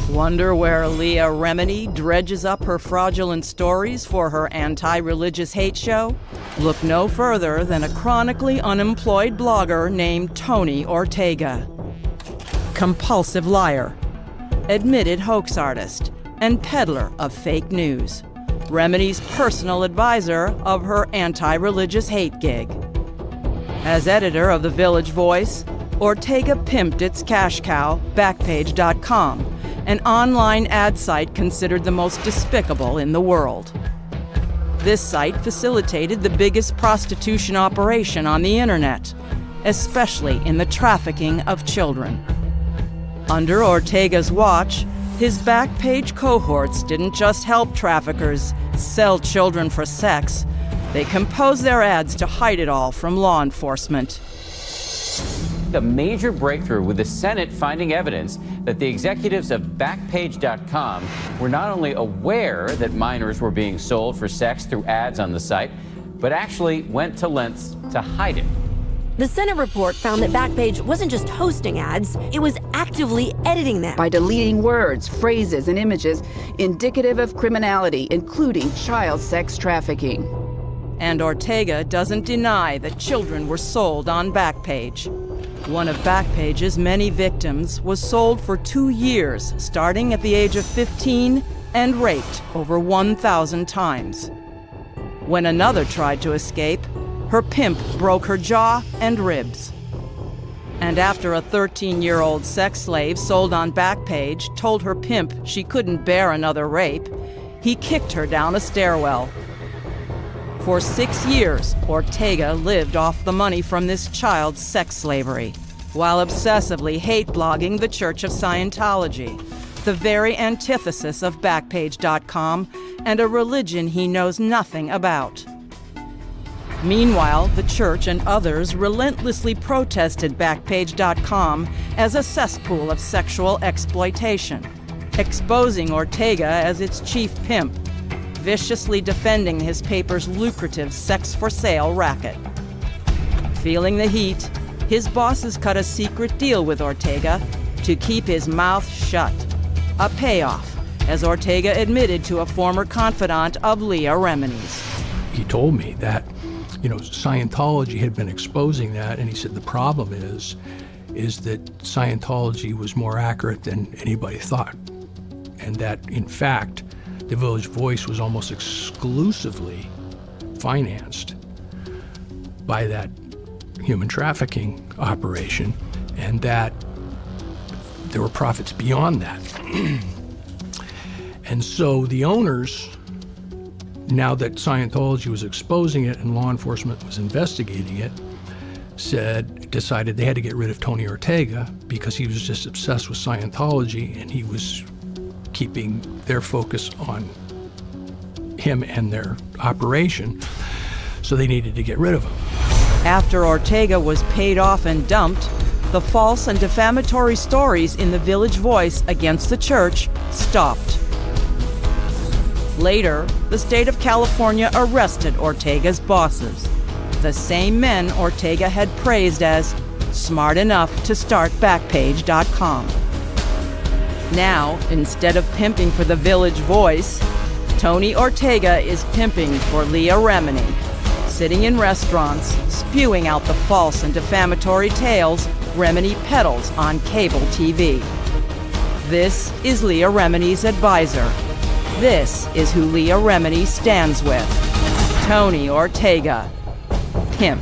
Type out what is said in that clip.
Wonder where Leah Remini dredges up her fraudulent stories for her anti-religious hate show? Look no further than a chronically unemployed blogger named Tony Ortega. Compulsive liar, admitted hoax artist, and peddler of fake news. Remini's personal advisor of her anti-religious hate gig. As editor of The Village Voice, Ortega pimped its cash cow, Backpage.com, an online ad site considered the most despicable in the world. This site facilitated the biggest prostitution operation on the internet, especially in the trafficking of children. Under Ortega's watch, his Backpage cohorts didn't just help traffickers sell children for sex, they composed their ads to hide it all from law enforcement. A major breakthrough with the Senate finding evidence that the executives of Backpage.com were not only aware that minors were being sold for sex through ads on the site, but actually went to lengths to hide it. The Senate report found that Backpage wasn't just hosting ads, it was actively editing them. By deleting words, phrases, and images indicative of criminality, including child sex trafficking. And Ortega doesn't deny that children were sold on Backpage. One of Backpage's many victims was sold for 2 years, starting at the age of 15, and raped over 1,000 times. When another tried to escape, her pimp broke her jaw and ribs. And after a 13-year-old sex slave sold on Backpage told her pimp she couldn't bear another rape, he kicked her down a stairwell. For 6 years, Ortega lived off the money from this child's sex slavery, while obsessively hate-blogging the Church of Scientology, the very antithesis of Backpage.com, and a religion he knows nothing about. Meanwhile, the church and others relentlessly protested Backpage.com as a cesspool of sexual exploitation, exposing Ortega as its chief pimp, viciously defending his paper's lucrative sex-for-sale racket. Feeling the heat, his bosses cut a secret deal with Ortega to keep his mouth shut. A payoff, as Ortega admitted to a former confidant of Leah Remini's. He told me that, Scientology had been exposing that, and he said the problem is that Scientology was more accurate than anybody thought, and that, in fact, The Village Voice was almost exclusively financed by that human trafficking operation, and that there were profits beyond that. And so the owners, now that Scientology was exposing it and law enforcement was investigating it, decided they had to get rid of Tony Ortega because he was just obsessed with Scientology and he was keeping their focus on him and their operation, so they needed to get rid of him. After Ortega was paid off and dumped, the false and defamatory stories in the Village Voice against the church stopped. Later, the state of California arrested Ortega's bosses, the same men Ortega had praised as smart enough to start Backpage.com. Now, instead of pimping for the Village Voice, Tony Ortega is pimping for Leah Remini, sitting in restaurants, spewing out the false and defamatory tales Remini peddles on cable TV. This is Leah Remini's advisor. This is who Leah Remini stands with. Tony Ortega, pimp.